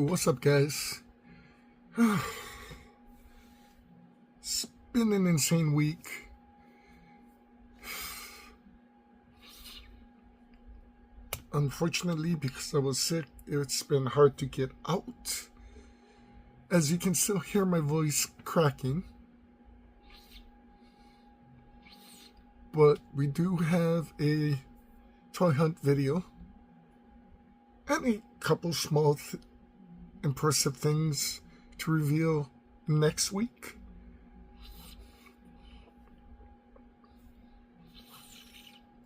What's up, guys? It's been an insane week. Unfortunately, because I was sick, it's been hard to get out. As you can still hear my voice cracking. But we do have a toy hunt video and a couple small impressive things to reveal next week.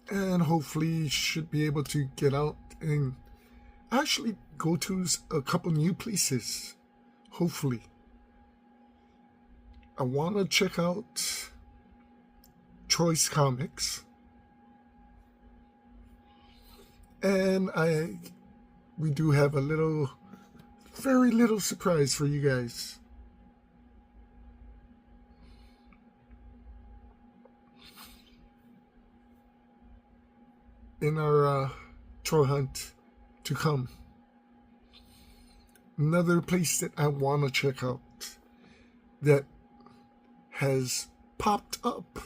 And hopefully should be able to get out and actually go to a couple new places. Hopefully. I want to check out Choice Comics. And we do have a very little surprise for you guys. In our toy hunt to come. Another place that I want to check out that has popped up,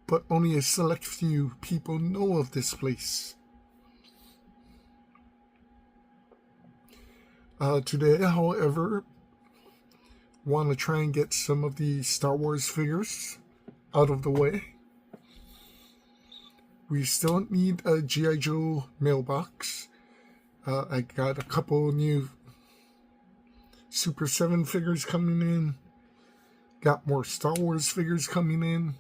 but only a select few people know of this place. Today, however, want to try and get some of the Star Wars figures out of the way. We still need a G.I. Joe mailbox. I got a couple new Super 7 figures coming in. Got more Star Wars figures coming in.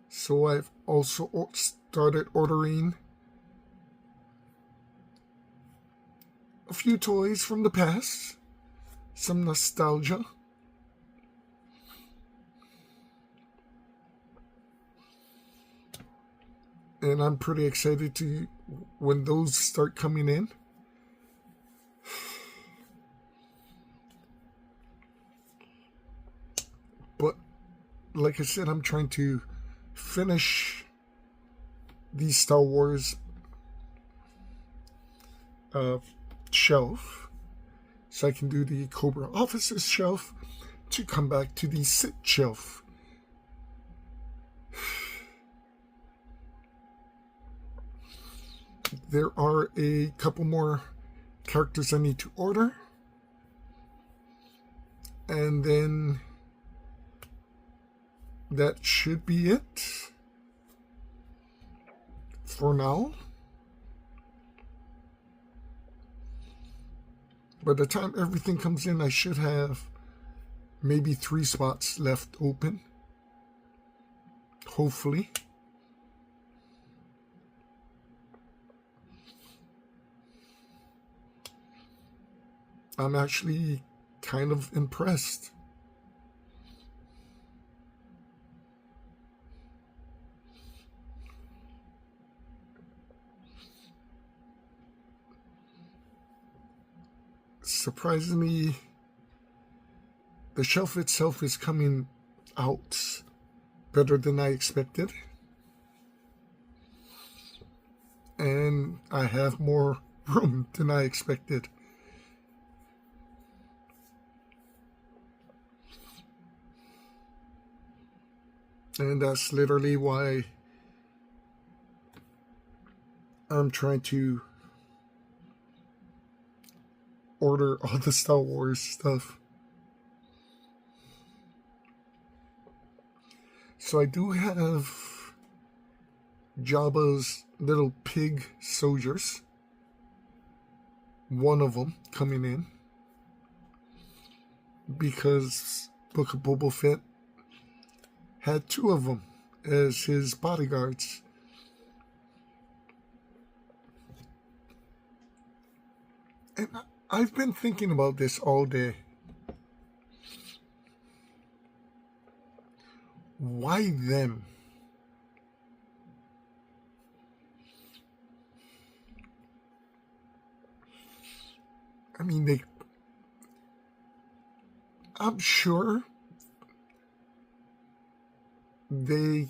So I've also started ordering a few toys from the past. Some nostalgia. And I'm pretty excited to when those start coming in. But like I said, I'm trying to finish the Star Wars shelf so I can do the Cobra Officers shelf to come back to the Sith shelf. There are a couple more characters I need to order. And then that should be it for now. By the time everything comes in, I should have maybe 3 spots left open. Hopefully. I'm actually kind of impressed. Surprisingly, the shelf itself is coming out better than I expected. And I have more room than I expected. And that's literally why I'm trying to order all the Star Wars stuff. So I do have Jabba's little pig soldiers. One of them coming in. Because Book of Boba Fett had 2 of them as his bodyguards. And I've been thinking about this all day. Why them? I mean, I'm sure they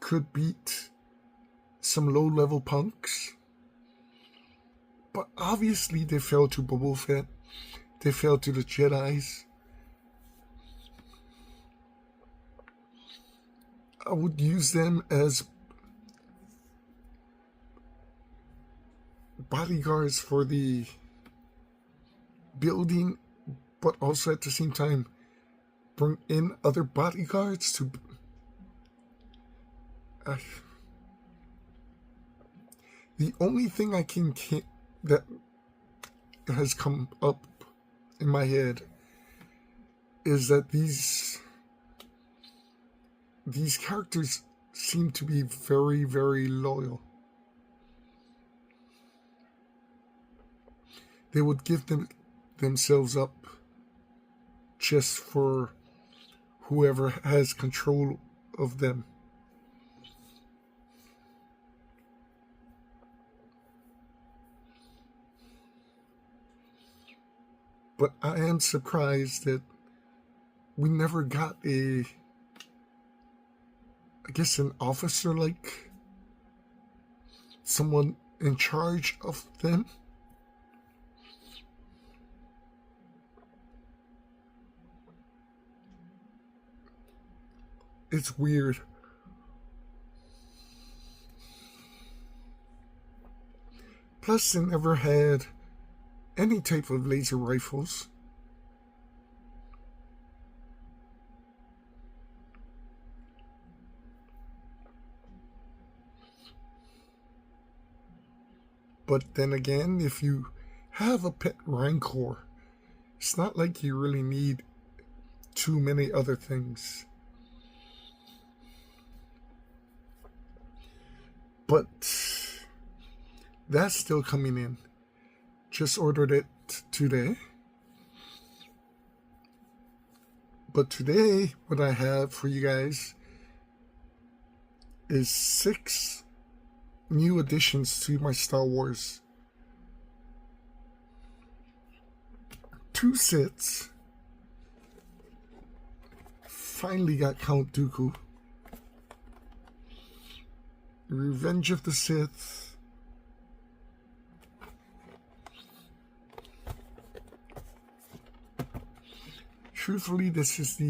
could beat some low-level punks. But obviously they fell to Boba Fett. They fell to the Jedis. I would use them as bodyguards for the building, but also at the same time bring in other bodyguards to... the only thing that has come up in my head is that these characters seem to be very, very loyal. They would give themselves up just for whoever has control of them. But I am surprised that we never got an officer, like someone in charge of them. It's weird. Plus, they never had any type of laser rifles. But then again, if you have a pet Rancor, it's not like you really need too many other things. But that's still coming in. Just ordered it today. But today, what I have for you guys is 6 new additions to my Star Wars. 2 sets. Finally got Count Dooku. Revenge of the Sith. Truthfully, this is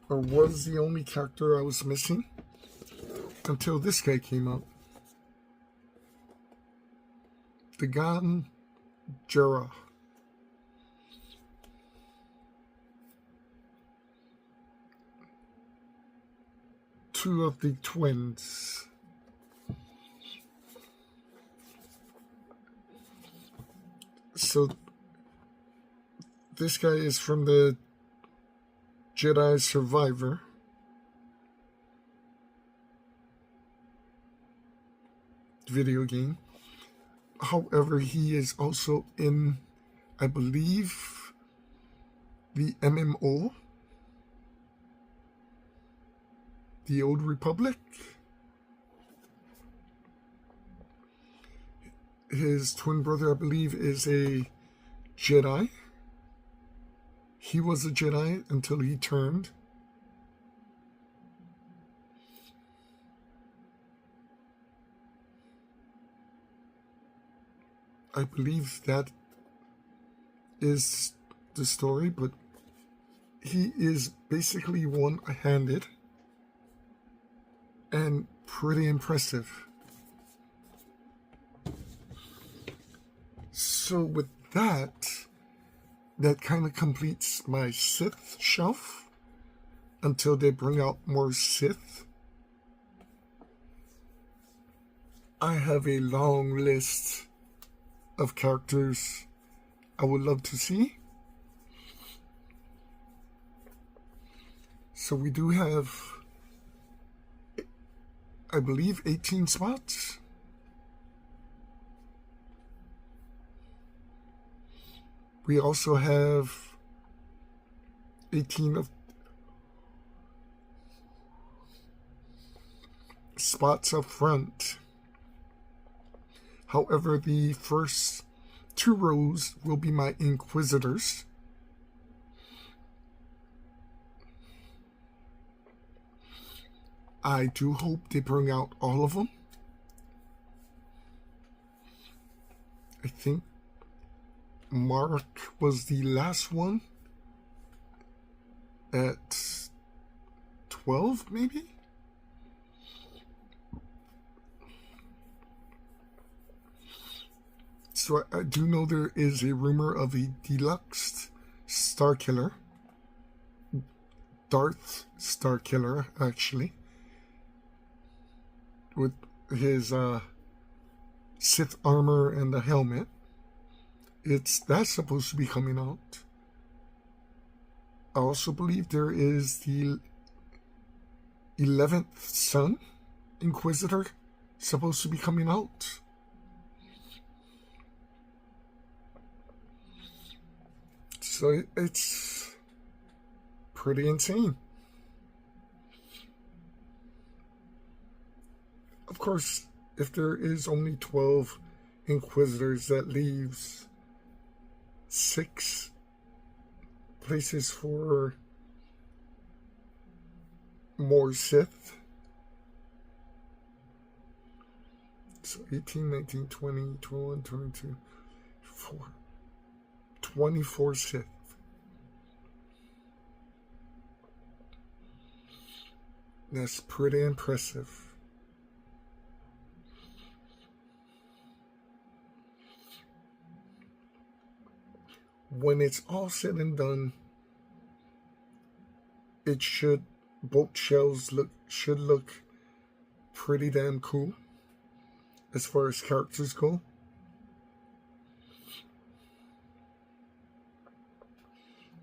was the only character I was missing until this guy came out. Dagan Gera. Two of the twins. So this guy is from the Jedi Survivor. Video game. However, he is also in, I believe, the MMO, The Old Republic. His twin brother, I believe, is a Jedi. He was a Jedi until he turned. I believe that is the story, but he is basically one-handed and pretty impressive. So with that kind of completes my Sith shelf until they bring out more Sith. I have a long list of characters I would love to see. So we do have, I believe, 18 spots. We also have 18 of spots up front. However, the first 2 rows will be my Inquisitors. I do hope they bring out all of them. I think Mark was the last one at 12, maybe? So I do know there is a rumor of a deluxe Starkiller. Darth Starkiller, actually. With his Sith armor and the helmet. That's supposed to be coming out. I also believe there is the 11th Son Inquisitor supposed to be coming out. So it's pretty insane. Of course, if there is only 12 Inquisitors, that leaves 6 places for more Sith. So 18, 19, 20, 21, 22, 4. 24 Sith. That's pretty impressive. When it's all said and done, both shells should look pretty damn cool as far as characters go.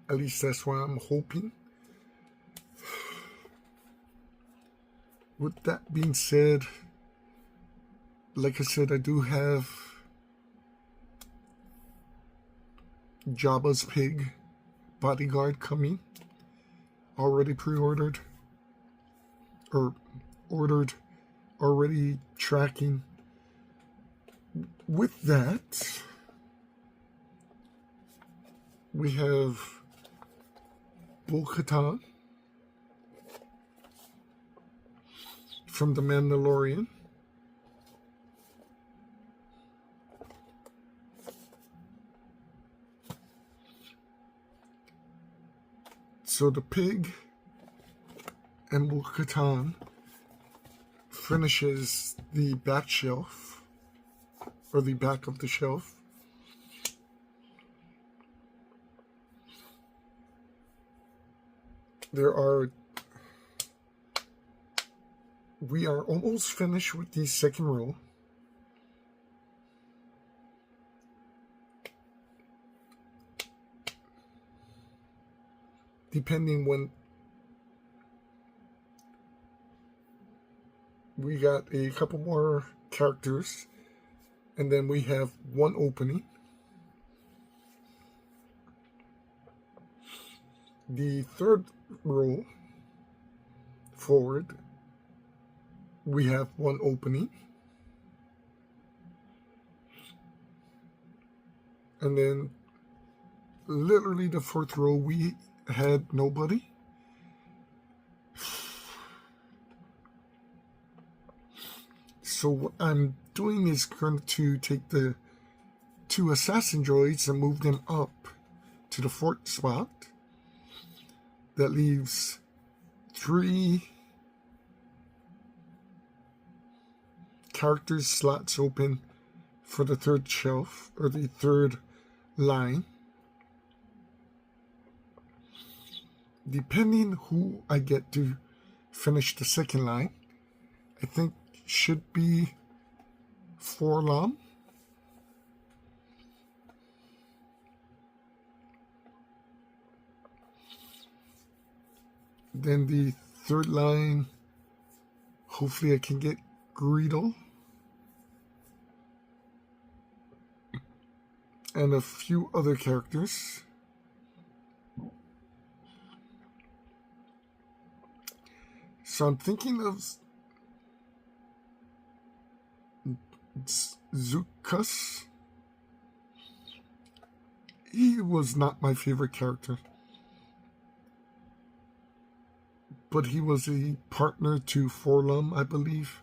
At least that's what I'm hoping. With that being said, like I said, I do have Jabba's Pig Bodyguard coming. Already pre-ordered. Or ordered. Already tracking. With that, we have Bo-Katan from The Mandalorian. So the pig and Bo-Katan finishes the back shelf, or the back of the shelf. We are almost finished with the second row. Depending when we got a couple more characters, and then we have one opening. The third row forward, we have one opening. And then literally the fourth row, we had nobody. So what I'm doing is going to take the 2 assassin droids and move them up to the 4th spot. That leaves 3 characters slots open for the 3rd shelf, or the 3rd line. Depending who I get to finish the 2nd line, I think should be 4-LOM. Then the 3rd line, hopefully I can get Greedo. And a few other characters. So I'm thinking of Zukas. He was not my favorite character. but he was a partner to Forlum, I believe.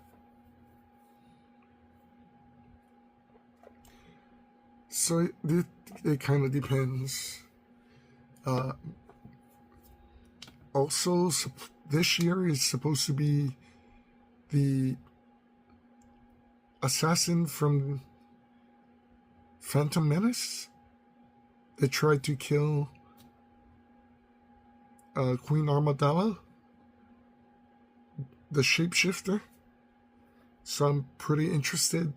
So it kind of depends. Also, this year is supposed to be the assassin from Phantom Menace that tried to kill Queen Amidala, the shapeshifter. So I'm pretty interested.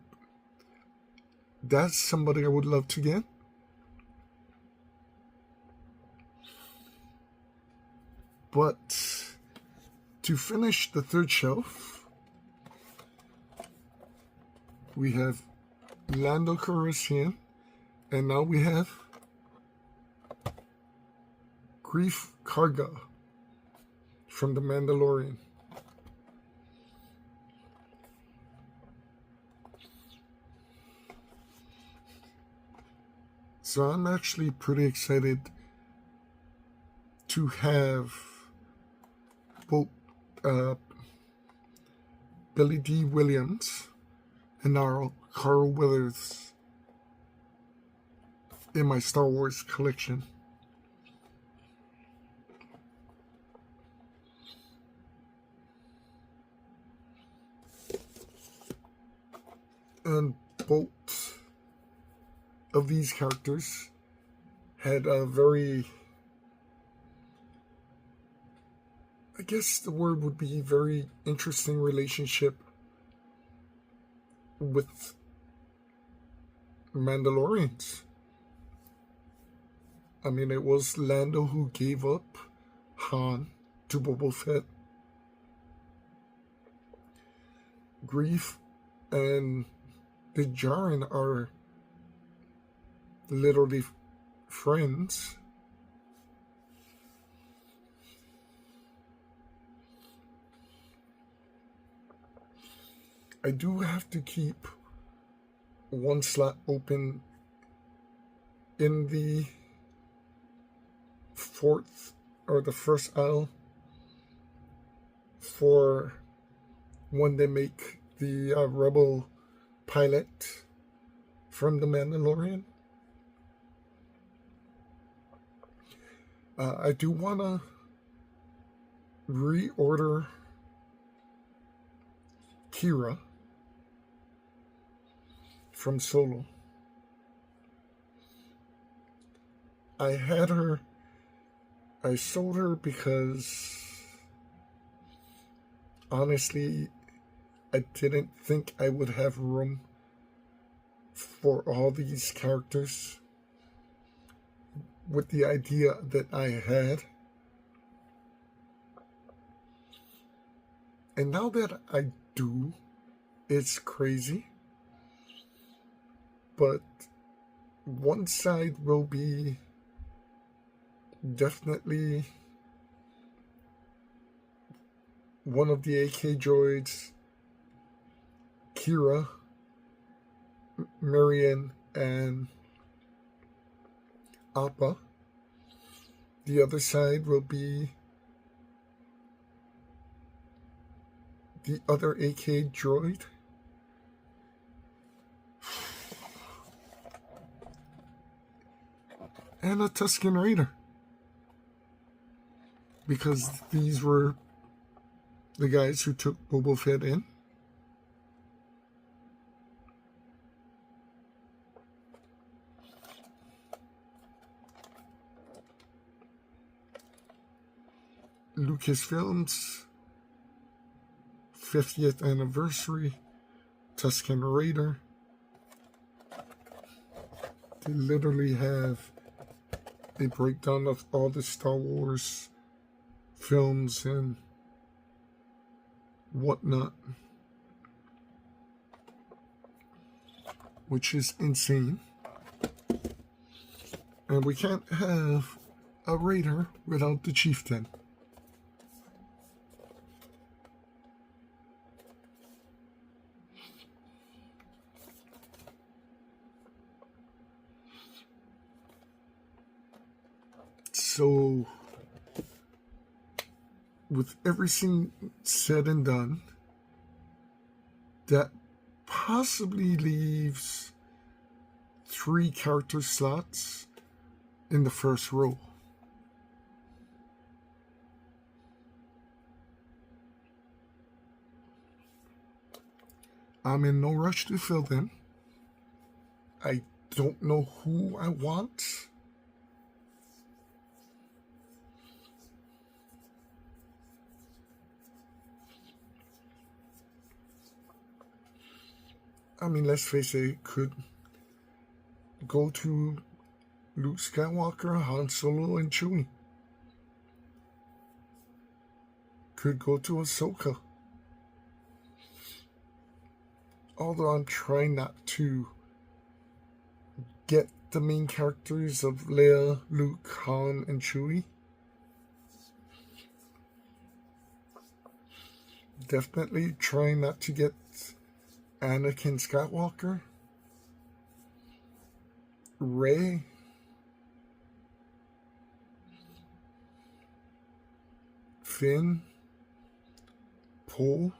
That's somebody I would love to get. But to finish the third shelf, we have Lando Calrissian, and now we have Greef Karga from The Mandalorian. So I'm actually pretty excited to have both Billy D. Williams and now Carl Weathers in my Star Wars collection. And both of these characters had a very, I guess the word would be very interesting relationship with Mandalorians. I mean, it was Lando who gave up Han to Boba Fett. Greef and the Djarin are literally friends. I do have to keep one slot open in the fourth or the first aisle for when they make the Rebel pilot from The Mandalorian. I do want to reorder Kira from Solo. I had her, I sold her because honestly, I didn't think I would have room for all these characters with the idea that I had. And now that I do, it's crazy. But one side will be definitely one of the AK droids, Kira, Marion, and Appa. The other side will be the other AK droid. And a Tusken Raider. Because these were the guys who took Boba Fett in. Lucasfilm's 50th anniversary Tusken Raider. They literally have a breakdown of all the Star Wars films and whatnot, which is insane. And we can't have a Raider without the Chieftain. So with everything said and done, that possibly leaves 3 character slots in the first row. I'm in no rush to fill them. I don't know who I want. I mean, let's face it, it could go to Luke Skywalker, Han Solo, and Chewie. Could go to Ahsoka. Although I'm trying not to get the main characters of Leia, Luke, Han, and Chewie. Definitely trying not to get Anakin Skywalker, Rey, Finn, Poe,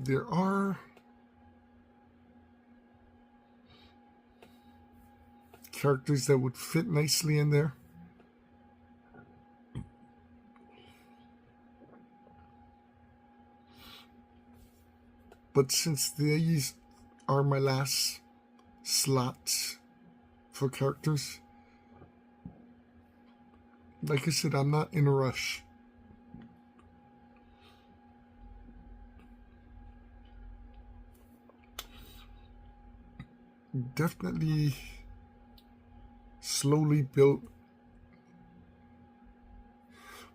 there are characters that would fit nicely in there. But since these are my last slots for characters, like I said, I'm not in a rush. Definitely slowly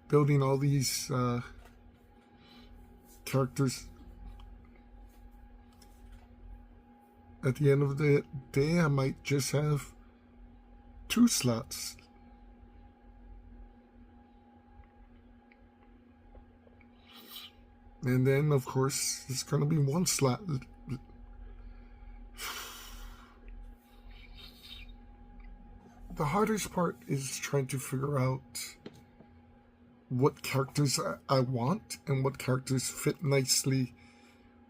building all these characters. At the end of the day, I might just have 2 slots. And then, of course, it's going to be 1 slot. The hardest part is trying to figure out what characters I want and what characters fit nicely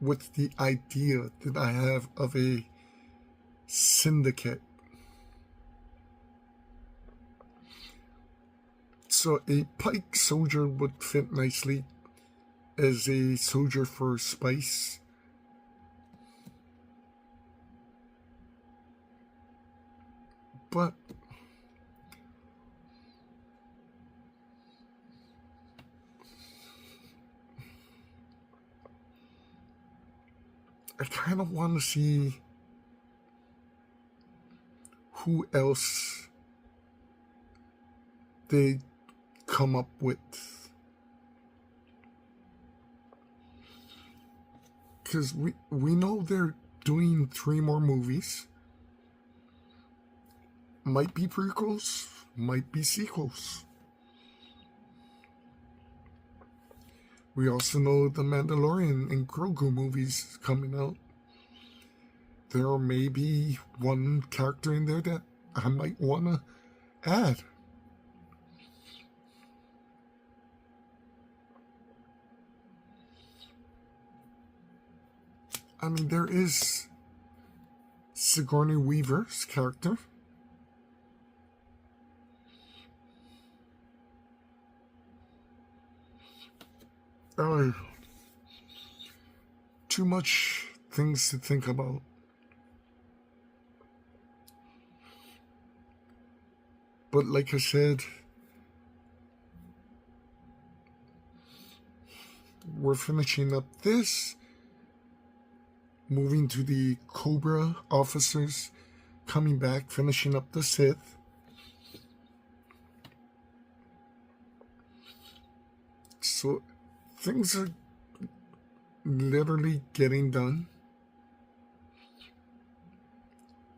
with the idea that I have of a syndicate. So a Pike soldier would fit nicely as a soldier for Spice. But I kind of want to see who else they come up with. Because we know they're doing 3 more movies. Might be prequels, might be sequels. We also know the Mandalorian and Grogu movies coming out. There may be 1 character in there that I might want to add. I mean, there is Sigourney Weaver's character. Too much things to think about. But like I said, we're finishing up this, moving to the Cobra officers, coming back, finishing up the Sith. So things are literally getting done.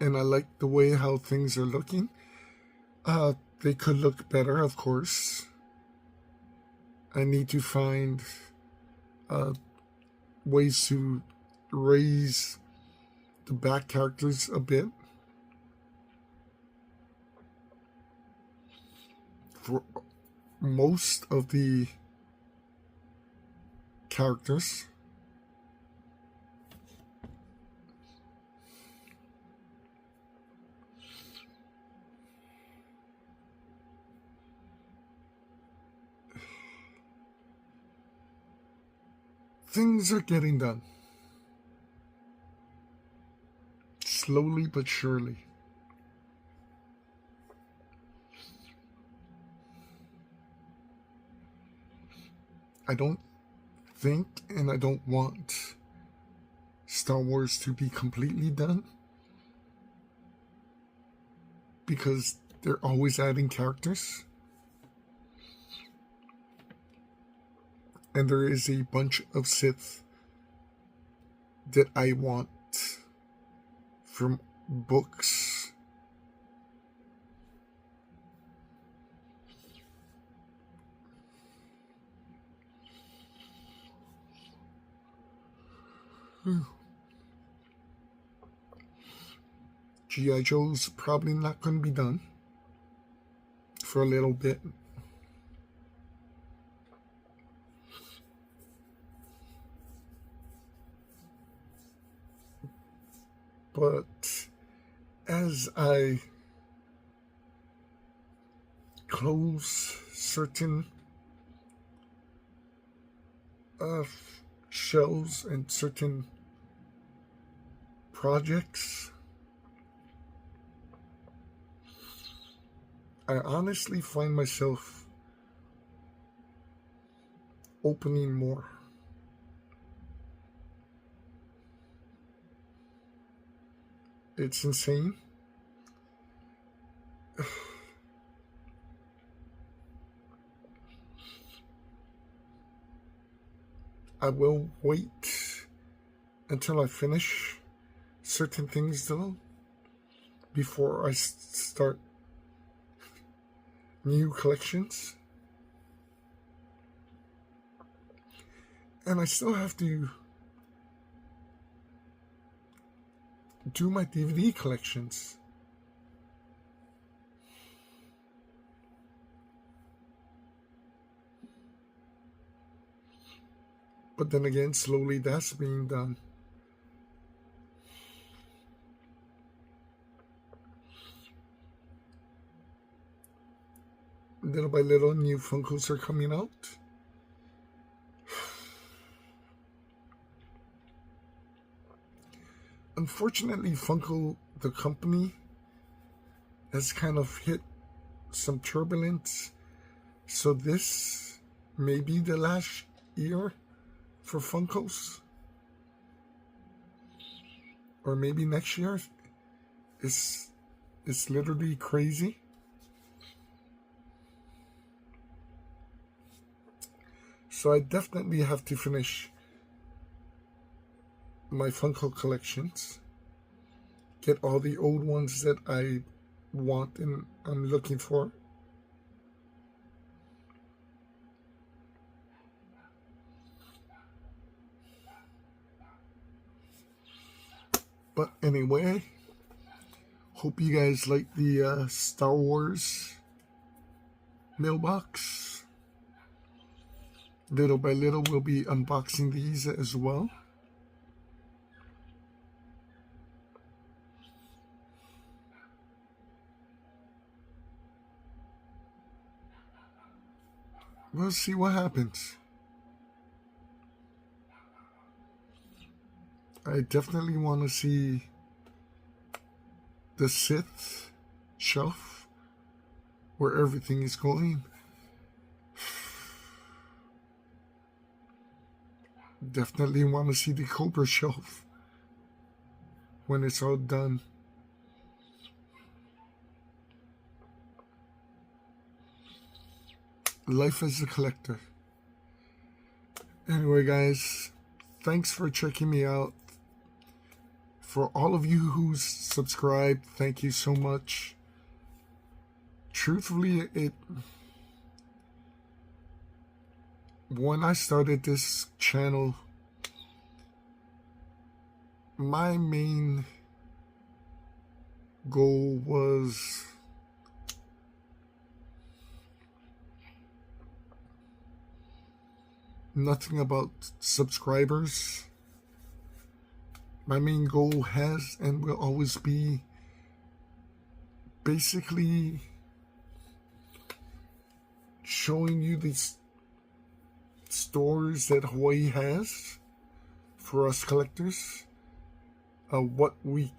And I like the way how things are looking. They could look better, of course. I need to find ways to raise the back characters a bit for most of the characters. Things are getting done. Slowly but surely. I don't think and I don't want Star Wars to be completely done, because they're always adding characters. And there is a bunch of Sith that I want from books. G.I. Joe's probably not going to be done for a little bit. But as I close certain shelves and certain projects, I honestly find myself opening more. It's insane. I will wait until I finish certain things though before I start new collections. And I still have to do my DVD collections. But then again, slowly that's being done. Little by little, new Funkos are coming out. Unfortunately, Funko, the company, has kind of hit some turbulence. So this may be the last year for Funkos. Or maybe next year. It's literally crazy. So I definitely have to finish my Funko collections. Get all the old ones that I want and I'm looking for. But anyway, hope you guys like the Star Wars mailbox. Little by little, we'll be unboxing these as well. We'll see what happens. I definitely want to see the Sith shelf where everything is going. Definitely want to see the Cobra shelf when it's all done. Life as a collector. Anyway, guys, thanks for checking me out. For all of you who's subscribed, thank you so much. Truthfully, when I started this channel, my main goal was nothing about subscribers. My main goal has and will always be basically showing you these stores that Hawaii has for us collectors, what we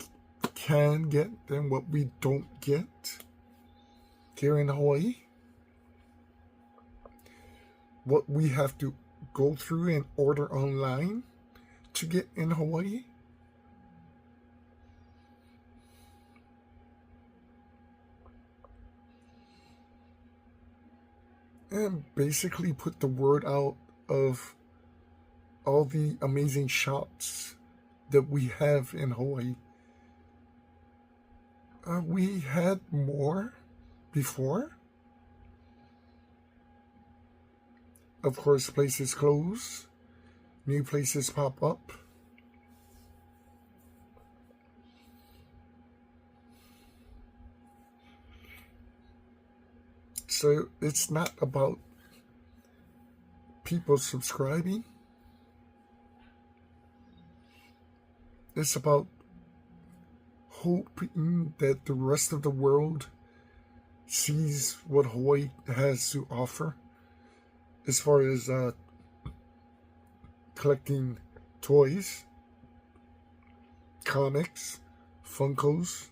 can get and what we don't get here in Hawaii, what we have to go through and order online to get in Hawaii. And basically put the word out of all the amazing shops that we have in Hawaii. We had more before. Of course, places close, new places pop up. So it's not about people subscribing. It's about hoping that the rest of the world sees what Hawaii has to offer as far as collecting toys, comics, Funkos.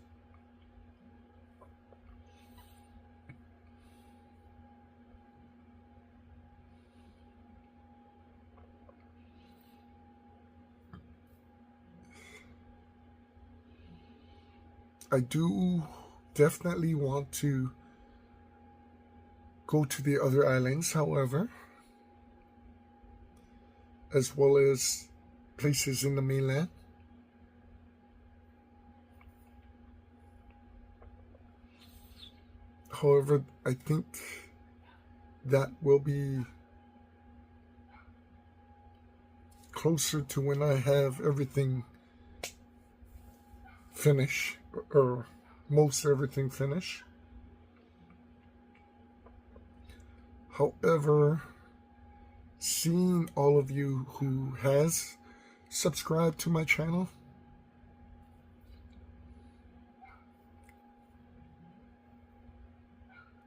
I do definitely want to go to the other islands, however, as well as places in the mainland. However, I think that will be closer to when I have everything finished, or most everything finished. However, seeing all of you who has subscribed to my channel,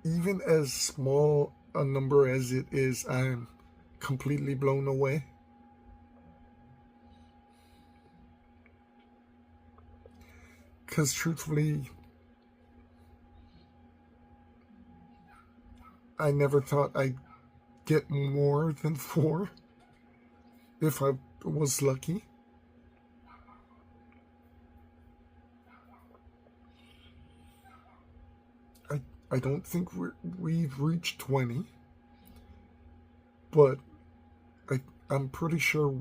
even as small a number as it is, I'm completely blown away. Because truthfully, I never thought I'd get more than 4 if I was lucky. I don't think we've reached 20, but I'm pretty sure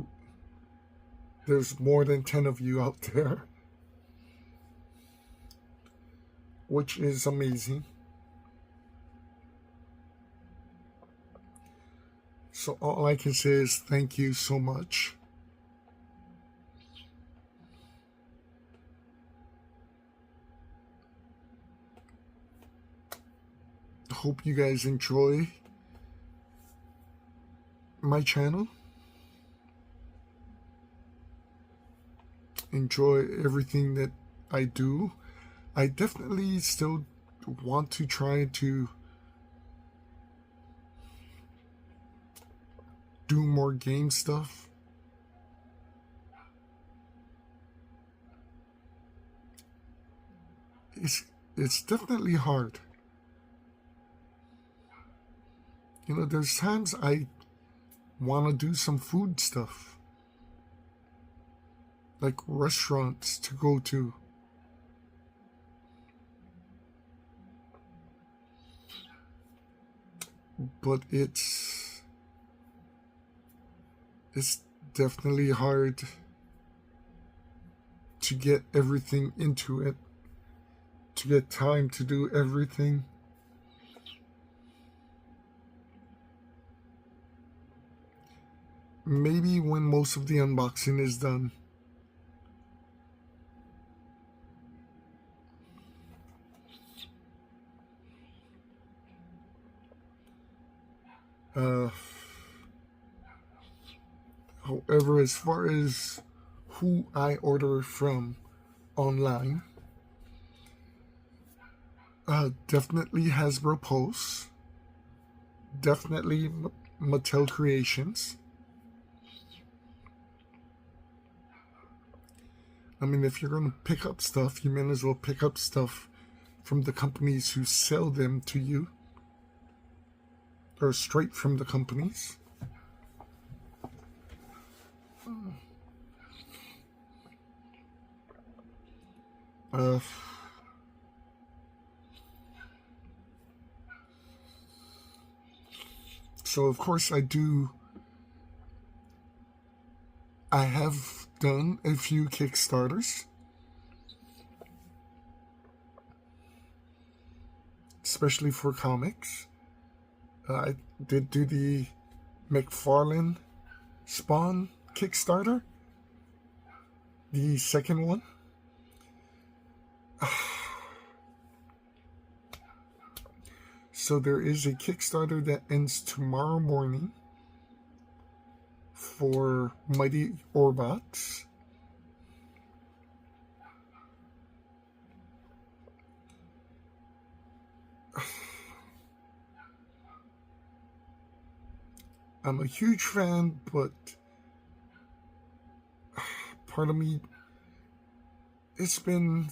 there's more than 10 of you out there, which is amazing. So all I can say is thank you so much. Hope you guys enjoy my channel. Enjoy everything that I do. I definitely still want to try to do more game stuff. It's definitely hard. You know, there's times I want to do some food stuff, like restaurants to go to. But it's definitely hard to get everything into it, to get time to do everything. maybe when most of the unboxing is done. However, as far as who I order from online, definitely Hasbro Pulse, definitely Mattel Creations. I mean, if you're going to pick up stuff, you may as well pick up stuff from the companies who sell them to you, or straight from the companies. So of course I have done a few Kickstarters, especially for comics. I did do the McFarlane Spawn Kickstarter, the second one. So there is a Kickstarter that ends tomorrow morning for Mighty Orbots. I'm a huge fan, but part of me, it's been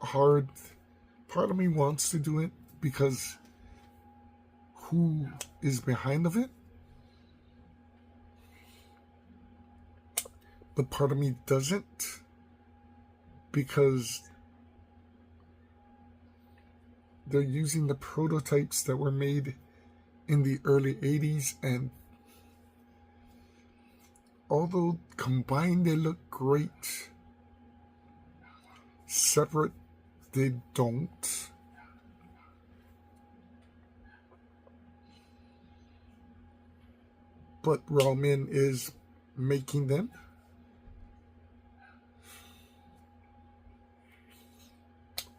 hard. Part of me wants to do it because who is behind of it? But part of me doesn't, because they're using the prototypes that were made in the early 80s, and although combined they look great, separate they don't. But Ramen is making them.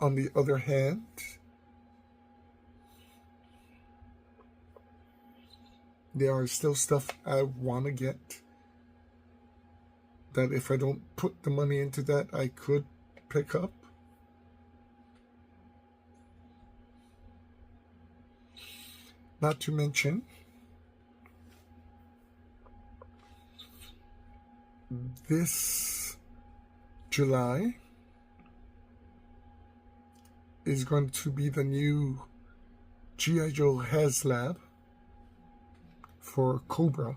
On the other hand, there are still stuff I want to get that if I don't put the money into that, I could pick up. Not to mention, this July is going to be the new G.I. Joe HasLab for Cobra.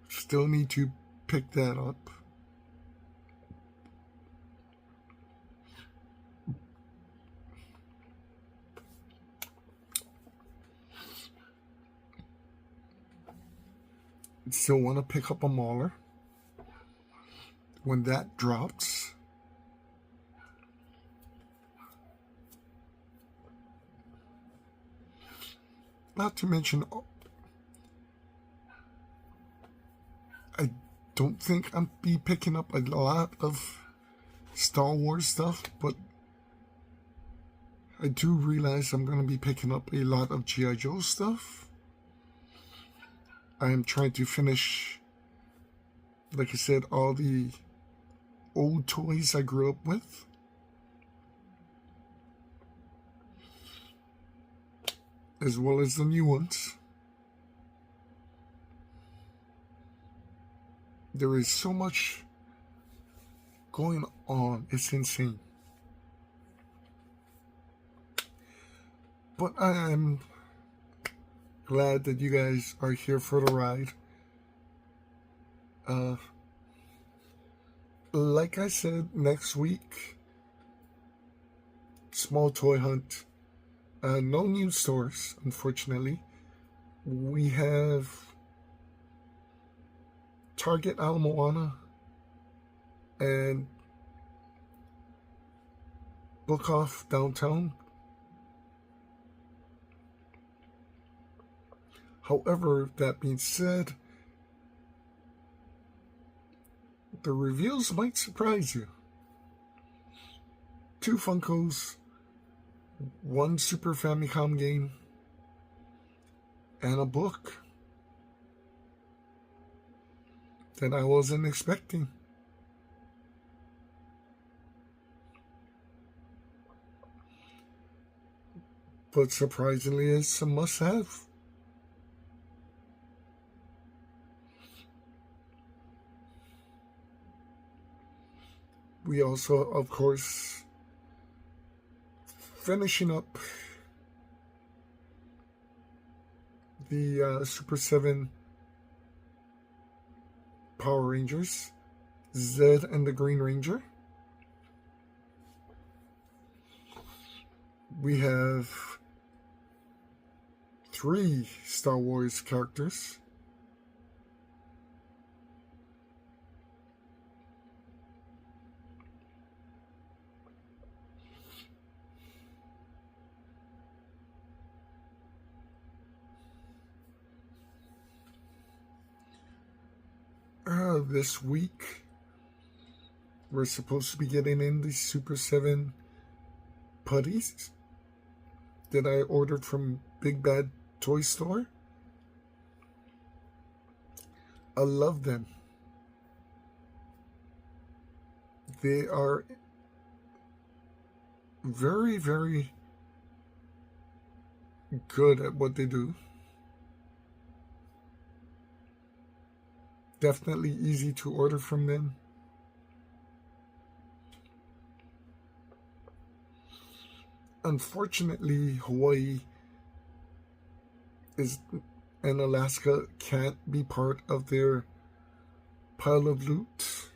Still need to pick that up. Still want to pick up a Mauler when that drops. Not to mention, I don't think I'll be picking up a lot of Star Wars stuff, but I do realize I'm going to be picking up a lot of G.I. Joe stuff. I am trying to finish, like I said, all the old toys I grew up with. As well as the new ones. There is so much going on. It's insane. But I am glad that you guys are here for the ride. Like I said, next week, small toy hunt. No new stores, unfortunately. We have Target Ala Moana and Book Off Downtown. However, that being said, the reveals might surprise you. 2 Funkos, 1 Super Famicom game, and a book that I wasn't expecting. But surprisingly, it's a must-have. We also, of course, finishing up the Super 7 Power Rangers, Zed and the Green Ranger. We have 3 Star Wars characters. This week, we're supposed to be getting in the Super 7 putties that I ordered from Big Bad Toy Store. I love them. They are very, very good at what they do. Definitely easy to order from them. Unfortunately, Hawaii and Alaska can't be part of their pile of loot.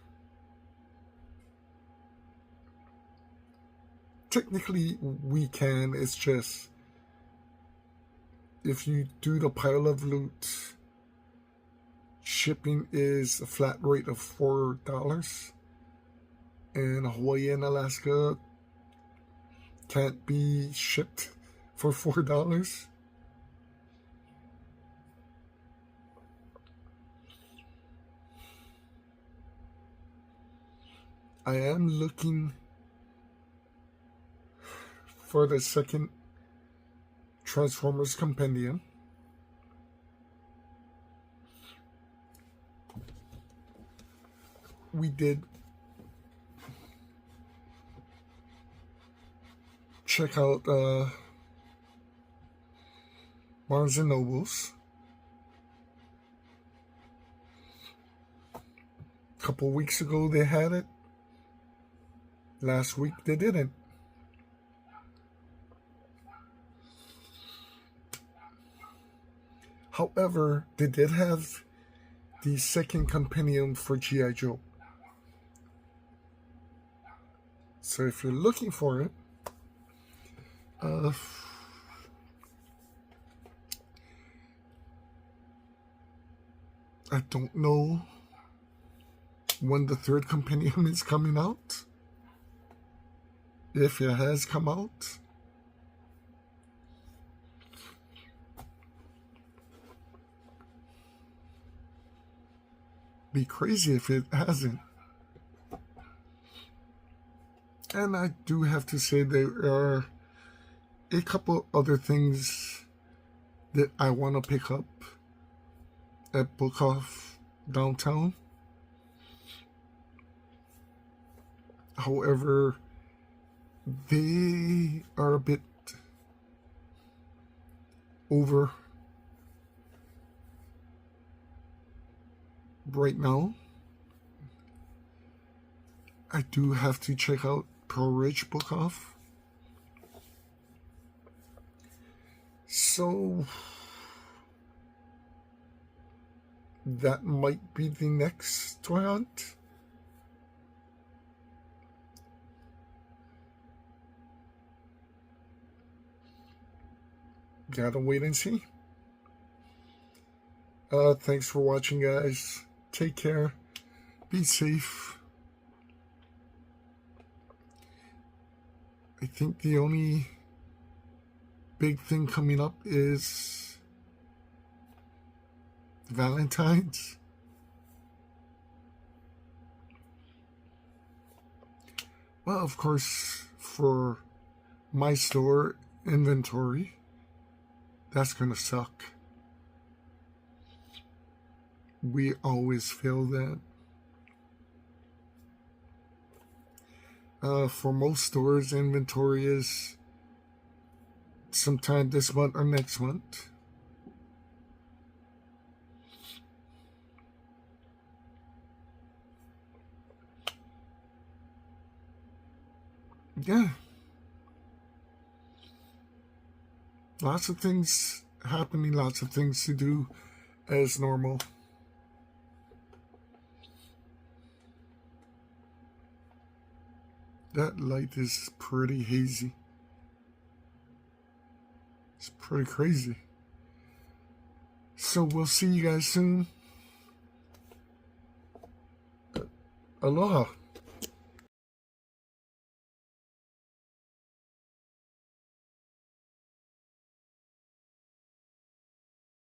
Technically, we can. It's just if you do the pile of loot, shipping is a flat rate of $4, and Hawaii and Alaska can't be shipped for $4. I am looking for the second Transformers Compendium. We did check out Barnes & Nobles. A couple weeks ago they had it. Last week they didn't. However, they did have the second compendium for G.I. Joe. So if you're looking for it, I don't know when the third compendium is coming out. If it has come out. Be crazy if it hasn't. And I do have to say there are a couple other things that I want to pick up at Book Off Downtown. However, they are a bit over right now. I do have to check out Pearl Ridge Book Off. So that might be the next toy hunt. Gotta wait and see. Thanks for watching, guys. Take care. Be safe. I think the only big thing coming up is Valentine's. Well, of course, for my store inventory, that's gonna suck. We always feel that. For most stores, inventory is sometime this month or next month. Yeah. Lots of things happening, lots of things to do as normal. That light is pretty hazy. It's pretty crazy. So we'll see you guys soon. Aloha.